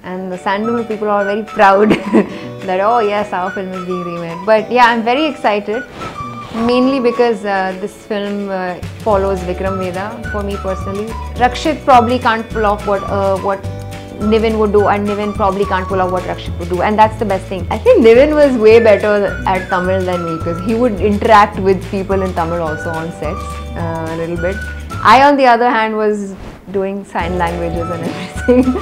and the Sandalwood people are very proud that, oh yes, our film is being remade. But yeah, I'm very excited, mainly because this film follows Vikram Vedha for me personally. Rakshit probably can't pull off what Nivin would do, and Nivin probably can't pull off what Rakshit would do, and that's the best thing. I think Nivin was way better at Tamil than me, because he would interact with people in Tamil also on sets a little bit. I, on the other hand, was doing sign languages and everything.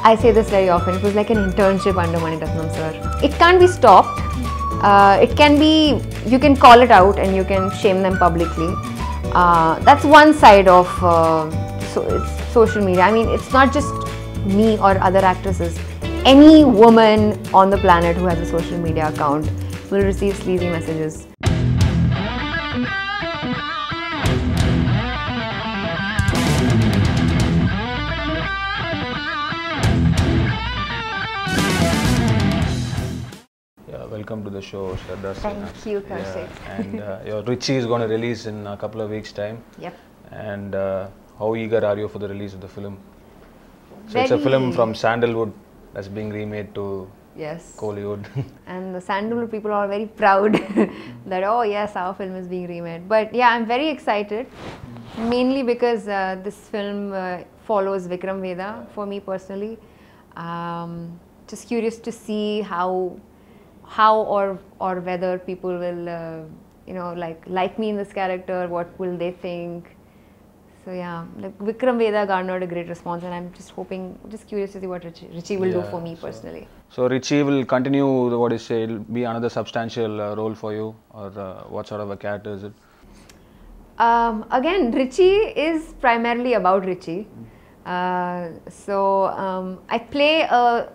I say this very often, it was like an internship under Maniratnam sir. It can't be stopped. It can be, you can call it out and you can shame them publicly. That's one side of social media. I mean, it's not just me or other actresses. Any woman on the planet who has a social media account will receive sleazy messages. Welcome to the show, Shraddha Srinath. Thank you, Kaushik. And your Richie is going to release in a couple of weeks' time. Yep. And how eager are you for the release of the film? So Very. It's a film from Sandalwood that's being remade to Kollywood. And the Sandalwood people are very proud that, oh yes, our film is being remade. But yeah, I'm very excited, mainly because this film follows Vikram Vedha for me personally. Just curious to see how or whether people will like me in this character, what will they think. So yeah, like Vikram Vedha garnered a great response, and I'm just curious to see what Richie will do for me personally. So Richie will continue what you say, it'll be another substantial role for you, or what sort of a character is it? Again, Richie is primarily about Richie. So I play a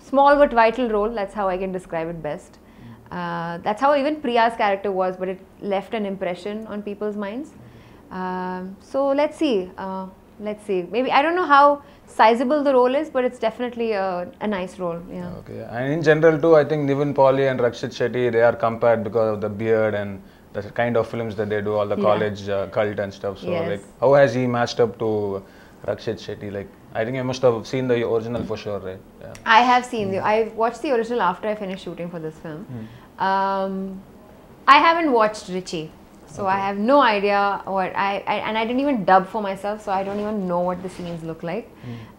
small but vital role, that's how I can describe it best. That's how even Priya's character was, but it left an impression on people's minds. So let's see. Maybe, I don't know how sizable the role is, but it's definitely a nice role. Yeah. Okay. And in general too, I think Nivin Pauly and Rakshit Shetty, they are compared because of the beard and the kind of films that they do, all the college cult and stuff. So like, how has he matched up to Rakshit Shetty? Like, I think you must have seen the original for sure, right? Yeah. I have seen I watched the original after I finished shooting for this film. I haven't watched Richie, so I have no idea what and I didn't even dub for myself, so I don't even know what the scenes look like.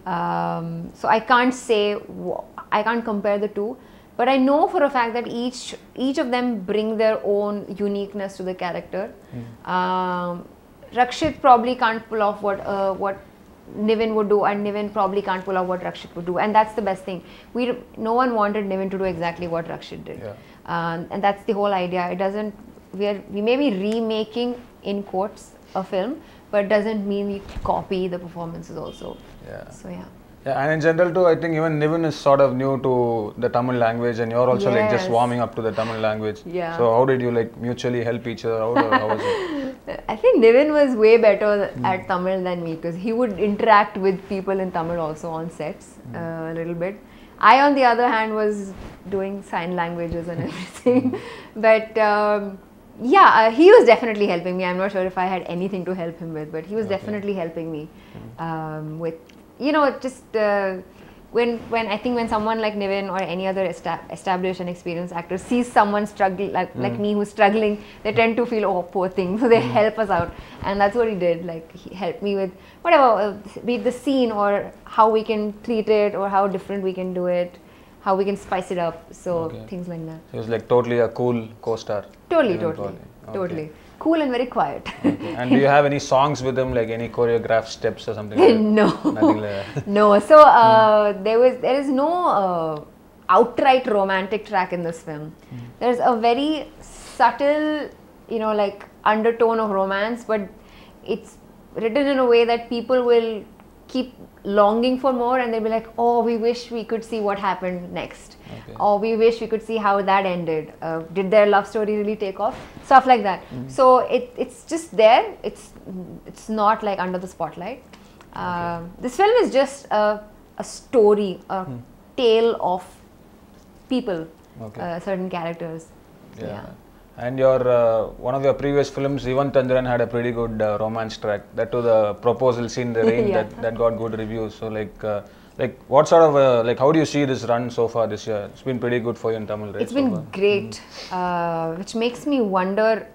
So I can't say, I can't compare the two, but I know for a fact that each of them bring their own uniqueness to the character. Rakshit probably can't pull off what Nivin would do, and Nivin probably can't pull off what Rakshit would do, and that's the best thing. No one wanted Nivin to do exactly what Rakshit did, and that's the whole idea. It doesn't. We may be remaking, in quotes, a film, but it doesn't mean we copy the performances also. Yeah. So yeah. Yeah, and in general too, I think even Nivin is sort of new to the Tamil language, and you're also like just warming up to the Tamil language. Yeah. So how did you like mutually help each other out, or how was it? I think Nivin was way better at Tamil than me, because he would interact with people in Tamil also on sets a little bit. I, on the other hand, was doing sign languages and everything. But yeah, he was definitely helping me. I'm not sure if I had anything to help him with, but he was definitely helping me with, just when I think when someone like Nivin or any other established and experienced actor sees someone struggle like me who's struggling, they tend to feel, oh, poor thing, so they help us out, and that's what he did. Like, he helped me with whatever, be it the scene or how we can treat it or how different we can do it, how we can spice it up, so things like that. He was like totally a cool co-star. Totally. Cool and very quiet. And do you have any songs with him, like any choreographed steps or something like that? No. Nothing like that. No. So there is no outright romantic track in this film. There's a very subtle, like undertone of romance, but it's written in a way that people will keep longing for more, and they'll be like, oh, we wish we could see what happened next, or we wish we could see how that ended. Did their love story really take off? Stuff like that. So it's just there. It's not like under the spotlight. This film is just a story, a tale of people, certain characters. Yeah. And your one of your previous films, Ivan Chandran, had a pretty good romance track. That to the proposal scene, the rain, that got good reviews. So like, Like, what sort of like, how do you see this run so far this year? It's been pretty good for you in Tamil, right? It's been great, which makes me wonder.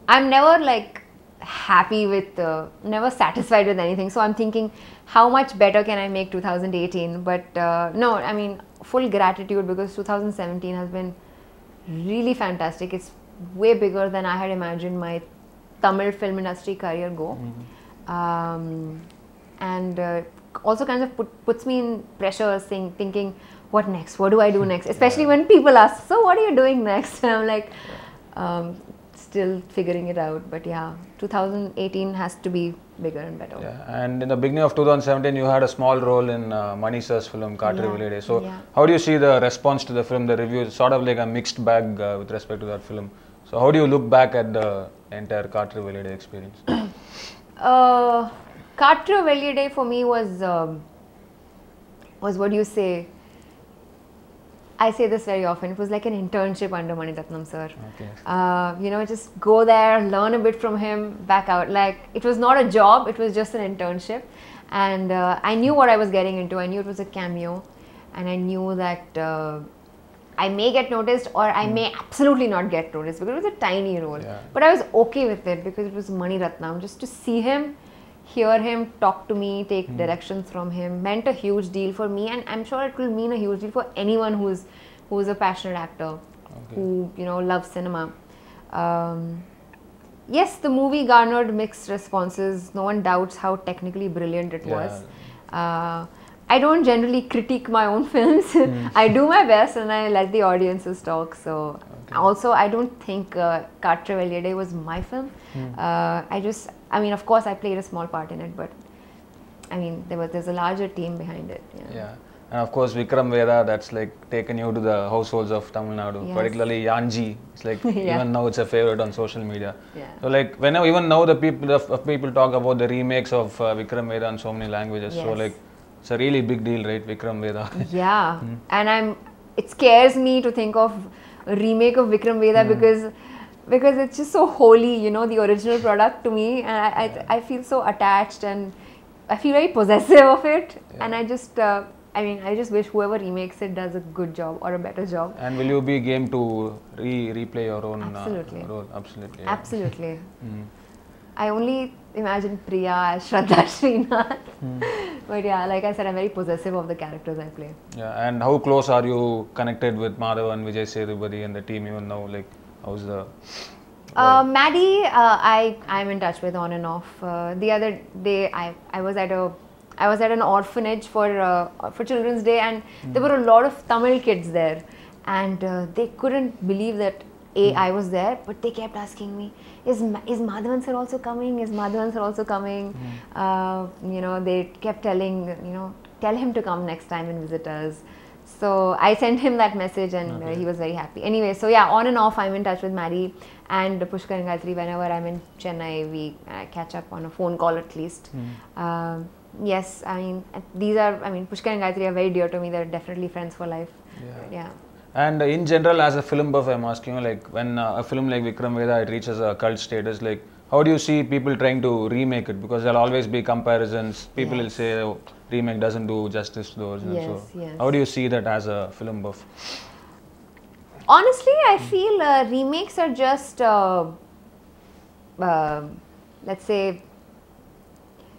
I'm never like happy with, never satisfied with anything. So I'm thinking, how much better can I make 2018? But no, I mean, full gratitude, because 2017 has been really fantastic. It's way bigger than I had imagined my Tamil film industry career go. And also kind of puts me in pressure, thinking, what next? What do I do next? Especially when people ask, so what are you doing next? And I'm like, still figuring it out. But yeah, 2018 has to be bigger and better. Yeah, and in the beginning of 2017, you had a small role in Manisha's film Katru Velide. So, how do you see the response to the film, the reviews? Sort of like a mixed bag with respect to that film. So, how do you look back at the entire Katru Velide experience? Katru Velide for me was what do you say? I say this very often. It was like an internship under Mani Ratnam sir. Okay. You know, just go there, learn a bit from him, back out. Like, it was not a job, it was just an internship. And I knew what I was getting into. I knew it was a cameo. And I knew that I may get noticed, or I may absolutely not get noticed, because it was a tiny role. Yeah. But I was okay with it, because it was Mani Ratnam. Just to see him, hear him talk to me, take directions from him, meant a huge deal for me, and I'm sure it will mean a huge deal for anyone who's a passionate actor, who, you know, loves cinema. Yes, the movie garnered mixed responses. No one doubts how technically brilliant it was. I don't generally critique my own films. I do my best and I let the audiences talk. So also, I don't think Katru Velide was my film. I mean, of course, I played a small part in it, but I mean, there's a larger team behind it. Yeah. And of course, Vikram Veda, that's like taken you to the households of Tamil Nadu, particularly Yanji. It's like, even now it's a favorite on social media. So like, whenever, even now the people talk about the remakes of Vikram Veda in so many languages. So like, it's a really big deal, right, Vikram Veda? Yeah, and it scares me to think of a remake of Vikram Veda, because it's just so holy, you know, the original product to me, and I feel so attached, and I feel very possessive of it, and I just wish whoever remakes it does a good job or a better job. And will you be game to replay your own role? Absolutely. Absolutely. I only imagine Priya as Shraddha Srinath. But yeah, like I said, I'm very possessive of the characters I play. Yeah, and how close are you connected with Madhav and Vijay Sethupathi and the team even now? Like, how's the... Maddie, I'm in touch with on and off. The other day, I was at an orphanage for Children's Day, and there were a lot of Tamil kids there, and they couldn't believe that I was there, but they kept asking me, is Madhavan sir also coming? Is Madhavan sir also coming? You know, they kept telling, you know, tell him to come next time and visit us. So I sent him that message, and he was very happy. Anyway, so yeah, on and off, I'm in touch with Maddie and Pushkar and Gayatri. Whenever I'm in Chennai, we catch up on a phone call at least. Yes, I mean, Pushkar and Gayatri are very dear to me. They're definitely friends for life. Yeah. And in general, as a film buff, I'm asking you, like, when a film like Vikram Veda, it reaches a cult status, like, how do you see people trying to remake it? Because there'll always be comparisons. People will say, oh, remake doesn't do justice to the original. How do you see that as a film buff? Honestly, I feel remakes are just, let's say,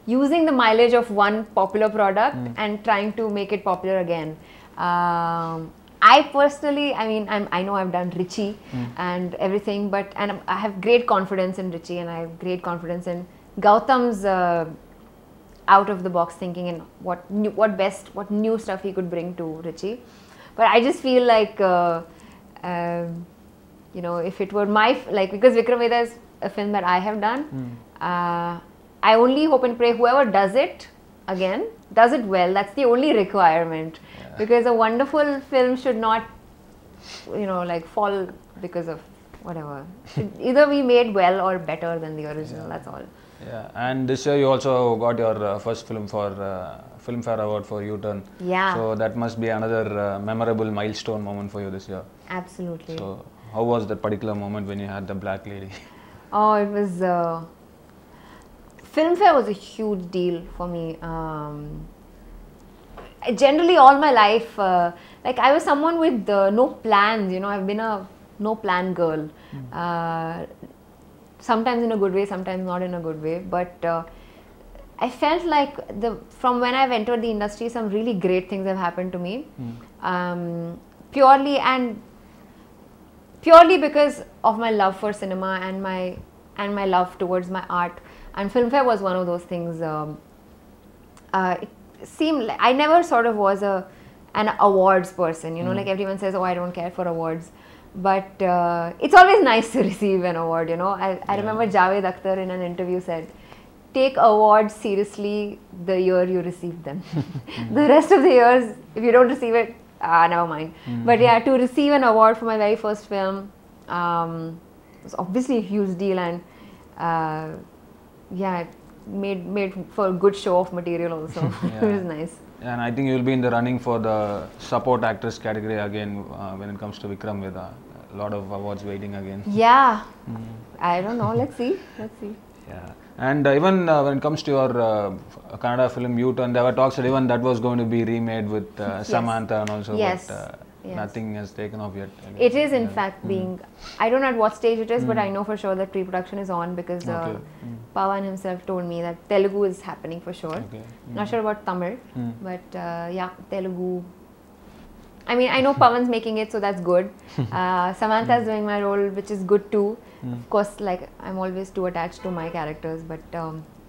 using the mileage of one popular product and trying to make it popular again. I personally, I know I've done Richie and everything, but I have great confidence in Richie, and I have great confidence in Gautam's out of the box thinking and what new stuff he could bring to Richie. But I just feel like, you know, if it were because Vikram Veda is a film that I have done, I only hope and pray whoever does it again does it well. That's the only requirement. Because a wonderful film should not, you know, like fall because of whatever. Should either be made well or better than the original. That's all. Yeah, and this year you also got your first film for Filmfare Award for U-Turn. Yeah. So that must be another memorable milestone moment for you this year. Absolutely. So how was that particular moment when you had the Black Lady? Oh, it was... Filmfare was a huge deal for me. generally all my life, like I was someone with no plans, you know, I've been a no plan girl. Sometimes in a good way, sometimes not in a good way, but I felt like from when I've entered the industry, some really great things have happened to me. Purely because of my love for cinema and my love towards my art, and Filmfare was one of those things. It seemed like I never sort of was an awards person, you know, like everyone says, oh, I don't care for awards, but it's always nice to receive an award, you know. I remember Javed Akhtar in an interview said, take awards seriously the year you receive them. The rest of the years, if you don't receive it, never mind. But yeah, to receive an award for my very first film was obviously a huge deal, and yeah, it made for a good show of material also. It was nice. And I think you'll be in the running for the support actress category again when it comes to Vikram Vedha. A lot of awards waiting again. Yeah, I don't know. Let's see. Yeah, and even when it comes to your Kannada film U-Turn, there were talks that even that was going to be remade with Samantha and also, but nothing has taken off yet. It is in fact being, I don't know at what stage it is, but I know for sure that pre-production is on because Pawan himself told me that Telugu is happening for sure. Not sure about Tamil, but yeah, Telugu. I mean, I know Pawan's making it, so that's good. Samantha's doing my role, which is good too. Of course, like I'm always too attached to my characters, but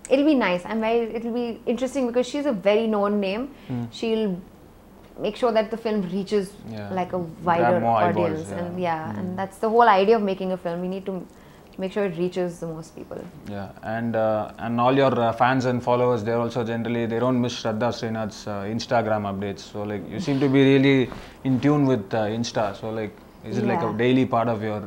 it'll be nice. It'll be interesting because she's a very known name. She'll make sure that the film reaches like a wider audience, and and that's the whole idea of making a film. We need to make sure it reaches the most people. Yeah, and all your fans and followers, they're also generally, they don't miss Shraddha Srinath's Instagram updates. So like you seem to be really in tune with Insta. So like, is it like a daily part of your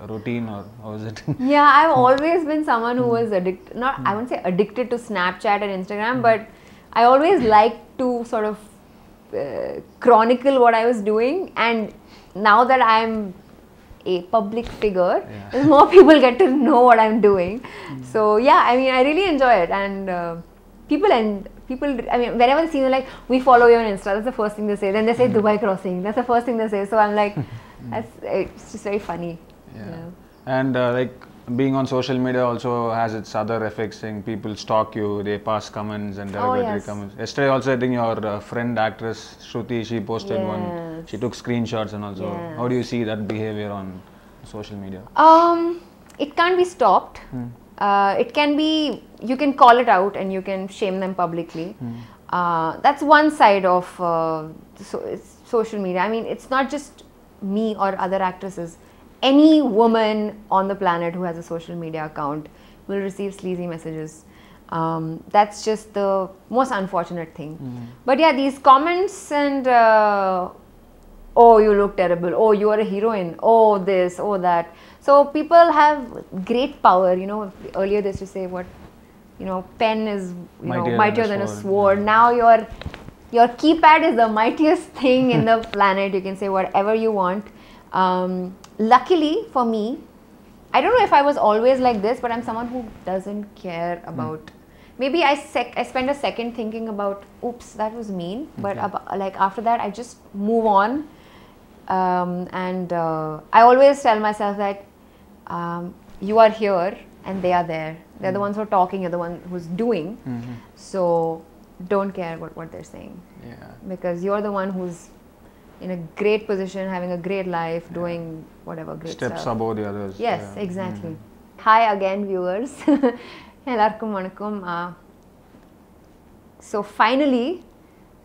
routine, or how is it? Yeah, I've always been someone who was addicted, I wouldn't say addicted to Snapchat and Instagram, but I always liked to sort of chronicle what I was doing, and now that I'm a public figure, more people get to know what I'm doing. So yeah, I mean, I really enjoy it, and people, I mean, whenever they see me, like, we follow you on Insta, that's the first thing they say. Then they say Dubai crossing, that's the first thing they say. So I'm like, it's just very funny. And like being on social media also has its other effects, saying people stalk you, they pass comments and derogatory comments. Yesterday also, I think your friend actress Shruti, she posted one, she took screenshots and also. How do you see that behavior on social media? It can't be stopped. It can be, you can call it out and you can shame them publicly. That's one side of social media. I mean, it's not just me or other actresses. Any woman on the planet who has a social media account will receive sleazy messages. That's just the most unfortunate thing. But yeah, these comments and oh, you look terrible, oh, you are a heroine, oh, this, oh, that. So people have great power, you know. Earlier they used to say what, you know, pen is mightier than a sword. Now your keypad is the mightiest thing in the planet. You can say whatever you want. Luckily for me, I don't know if I was always like this, but I'm someone who doesn't care about. Maybe I spend a second thinking about, oops, that was mean. But like after that, I just move on. And I always tell myself that you are here and they are there. They're the ones who are talking, you're the one who's doing. So don't care what they're saying. Because you're the one who's in a great position, having a great life, doing whatever great steps stuff. above the others. Yes, exactly. Hi again, viewers. Ellarkum vanakkam. So finally,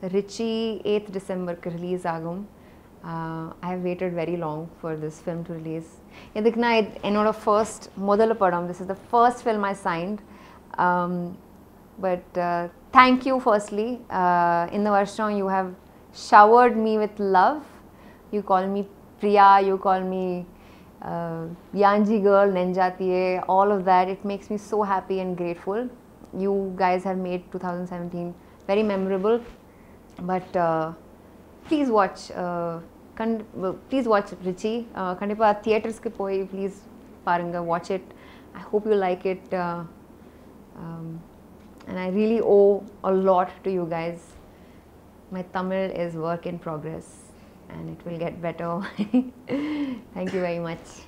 Richie 8th December release agum. I have waited very long for this film to release. This is the first film I signed. But thank you firstly. In the Varsham, you have showered me with love. You call me Priya, you call me Yanji girl, Nenjatiye, all of that. It makes me so happy and grateful. You guys have made 2017 very memorable. But please watch Richie. Kandipa theatres ke poi please parunga, watch it. I hope you like it. And I really owe a lot to you guys. My Tamil is work in progress and it will get better. Thank you very much.